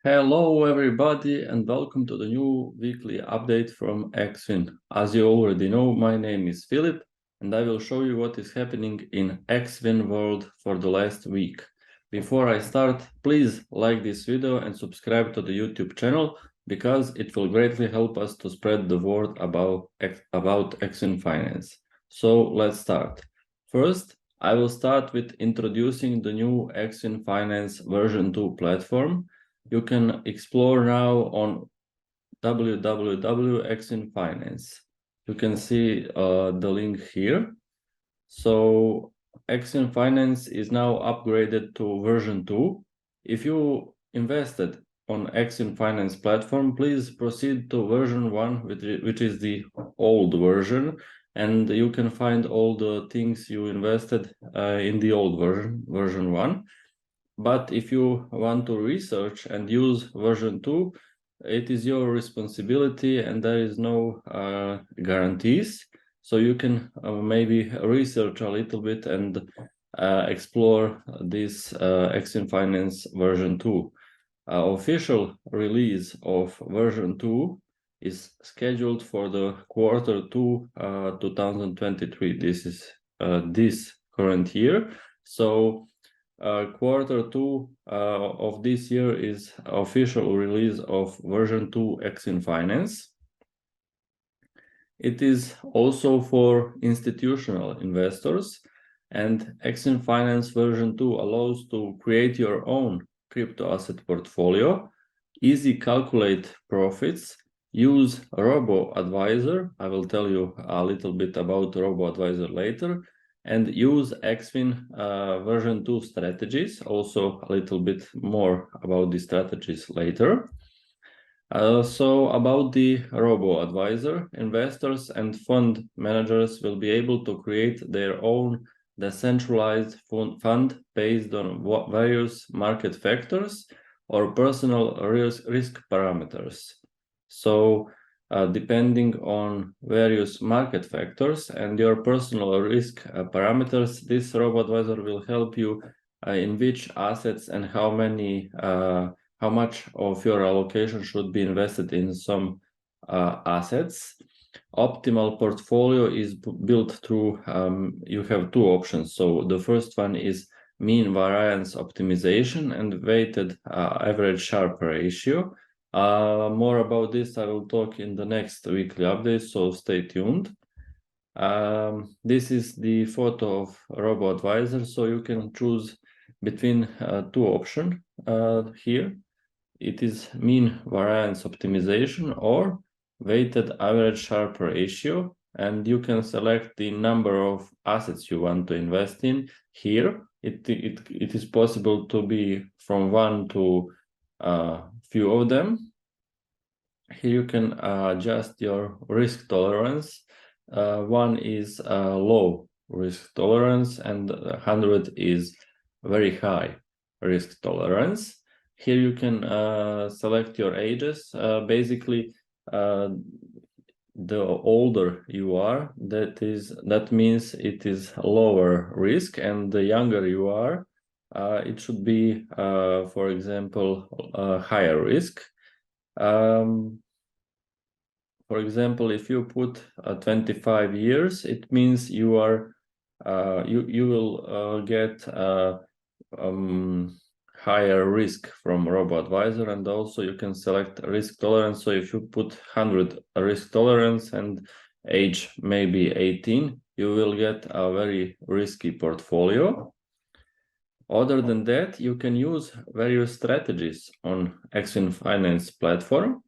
Hello everybody and welcome to the new weekly update from xWIN. As you already know, my name is Filip and I will show you what is happening in xWIN world for the last week. Before I start, please like this video and subscribe to the YouTube channel because it will greatly help us to spread the word about xWIN Finance. So let's start. First, I will start with introducing the new xWIN Finance version 2 platform. You can explore now on www.xWINfinance. You can see the link here. So xWIN Finance is now upgraded to version 2. If you invested on xWIN Finance platform, please proceed to version 1, which is the old version, and you can find all the things you invested in the old version 1. But if you want to research and use version 2, it is your responsibility and there is no guarantees. So you can maybe research a little bit and explore this xWIN Finance version 2. Official release of version 2 is scheduled for the quarter 2 2023. This is this current year. So quarter 2 of this year is official release of version 2 xWIN Finance. It is also for institutional investors, and xWIN Finance version 2 allows to create your own crypto asset portfolio, easy calculate profits, use robo-advisor. I will tell you a little bit about robo-advisor later, and use xWIN version 2 strategies, also a little bit more about the strategies later. So about the robo-advisor, investors and fund managers will be able to create their own decentralized fund based on various market factors or personal risk parameters. So depending on various market factors and your personal risk parameters, this robo-advisor will help you in which assets and how much of your allocation should be invested in some assets. Optimal portfolio is built through, you have two options. So the first one is mean variance optimization and weighted average Sharpe ratio. More about this I will talk in the next weekly update, so stay tuned. This is the photo of robo-advisor, so you can choose between two options here. It is mean variance optimization or weighted average Sharpe ratio, and you can select the number of assets you want to invest in. Here it is possible to be from 1 to few of them. Here you can adjust your risk tolerance. 1 is low risk tolerance and 100 is very high risk tolerance. Here you can select your ages. Basically, the older you are, that means it is lower risk, and the younger you are, it should be, for example, higher risk. For example, if you put 25 years, it means you are you will get higher risk from robo-advisor, and also you can select risk tolerance. So if you put 100 risk tolerance and age maybe 18, you will get a very risky portfolio. Other than that, you can use various strategies on xWIN Finance platform.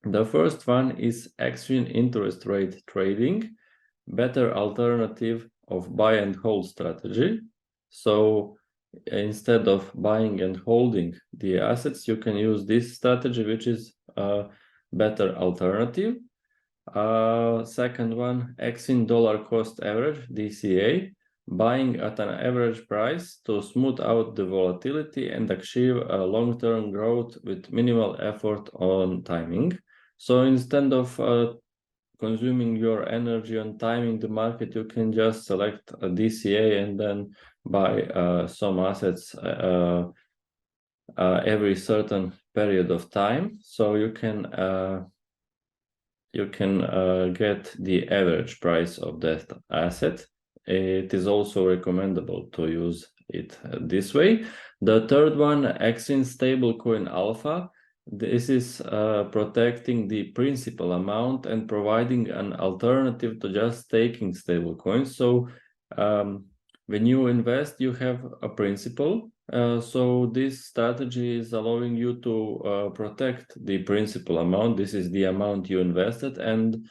The first one is xWIN interest rate trading, better alternative of buy and hold strategy. So instead of buying and holding the assets, you can use this strategy, which is a better alternative. Second one, xWIN dollar cost average, DCA, buying at an average price to smooth out the volatility and achieve a long-term growth with minimal effort on timing. So instead of consuming your energy on timing the market, you can just select a DCA and then buy some assets every certain period of time, so you can get the average price of that asset. It is also recommendable to use it this way. The third one, xWIN stablecoin alpha. This is protecting the principal amount and providing an alternative to just taking stablecoins. So when you invest, you have a principal. So this strategy is allowing you to protect the principal amount. This is the amount you invested, and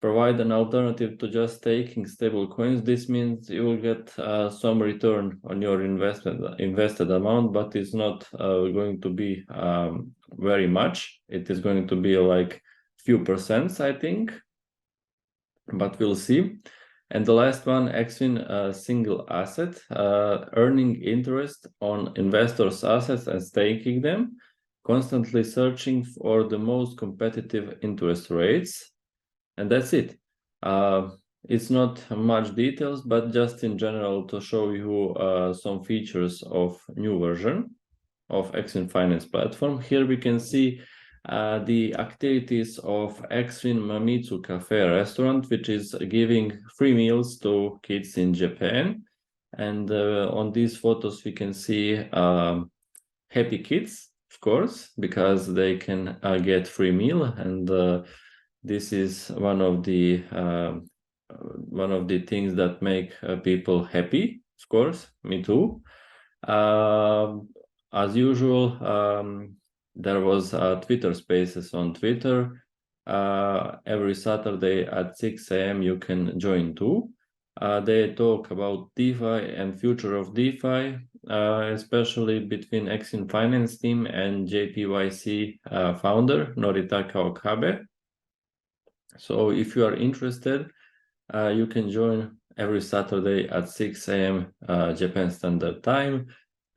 provide an alternative to just taking stable coins. This means you will get some return on your invested amount, but it's not going to be very much. It is going to be like few percents, I think, but we'll see. And the last one, xWIN single asset, earning interest on investors' assets and staking them, constantly searching for the most competitive interest rates. And that's it. It's not much details, but just in general to show you some features of new version of xWIN Finance platform. Here we can see the activities of xWIN Mamitsu Cafe restaurant, which is giving free meals to kids in Japan. And on these photos, we can see happy kids, of course, because they can get free meal. And this is one of the things that make people happy, of course, me too. As usual, there was Twitter Spaces on Twitter. Every Saturday at 6 a.m. you can join too. They talk about DeFi and future of DeFi, especially between xWIN Finance team and JPYC founder Noritaka Okabe. So if you are interested, you can join every Saturday at 6 a.m. Japan Standard Time,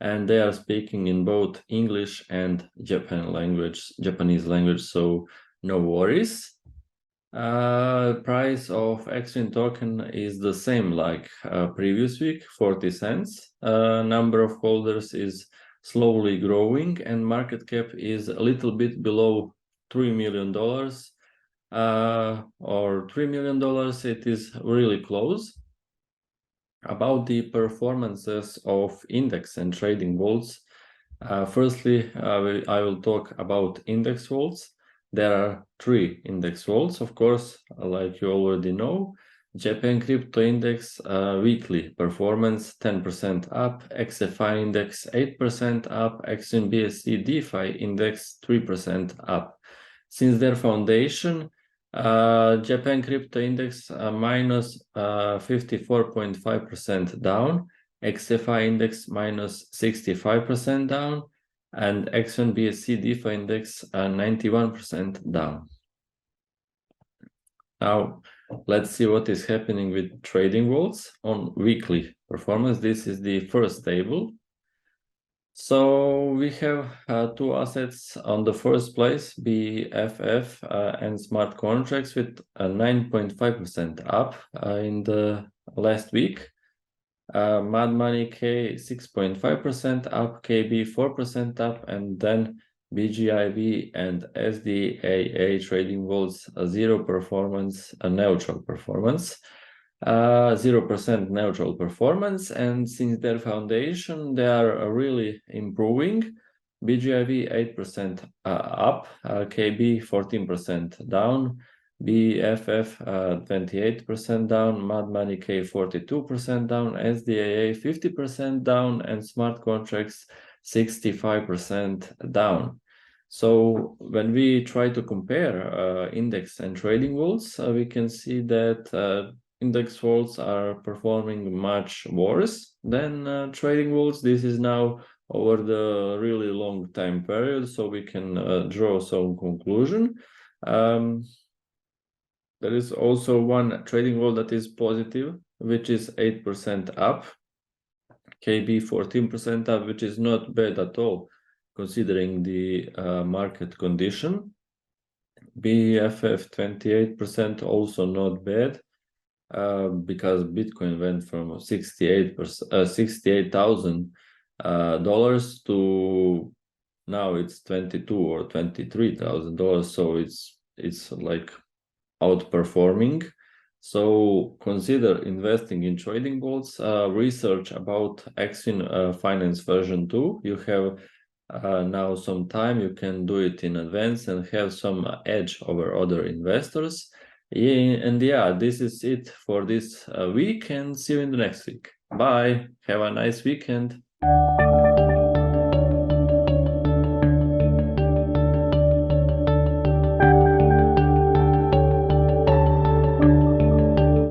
and they are speaking in both English and Japanese language, so no worries. Price of xWIN token is the same like previous week, 40 cents. Number of holders is slowly growing, and market cap is a little bit below $3 million. Or $3 million, it is really close. About the performances of index and trading vaults, firstly, I will talk about index vaults. There are 3 index vaults, of course, like you already know. Japan Crypto Index weekly performance 10% up, XFI Index 8% up, xWIN BSC DeFi Index 3% up. Since their foundation, Japan Crypto Index minus 54.5% down, XFI Index minus 65% down, and xWIN BSC DeFi Index 91% down. Now, let's see what is happening with trading vaults on weekly performance. This is the first table. So we have 2 assets on the first place, BFF and smart contracts with 9.5% up in the last week. Mad Money K 6.5% up, KB 4% up, and then BGIB and SDAA trading vaults 0 performance, neutral performance. 0% neutral performance, and since their foundation they are really improving. BGIV 8% up, KB 14% down, BFF 28% down, Mad Money K 42% down, SDAA 50% down, and smart contracts 65% down. So when we try to compare index and trading vaults, we can see that index vaults are performing much worse than trading vaults. This is now over the really long time period, so we can draw some conclusion. There is also one trading vault that is positive, which is 8% up, KB 14% up, which is not bad at all, considering the market condition. BFF 28% also not bad. Because Bitcoin went from 68,000 dollars to now it's $22,000 or $23,000. So it's like outperforming. So consider investing in trading bots. Research about xWIN Finance version 2. You have now some time. You can do it in advance and have some edge over other investors. And yeah, this is it for this week, and see you in the next week. Bye. Have a nice weekend.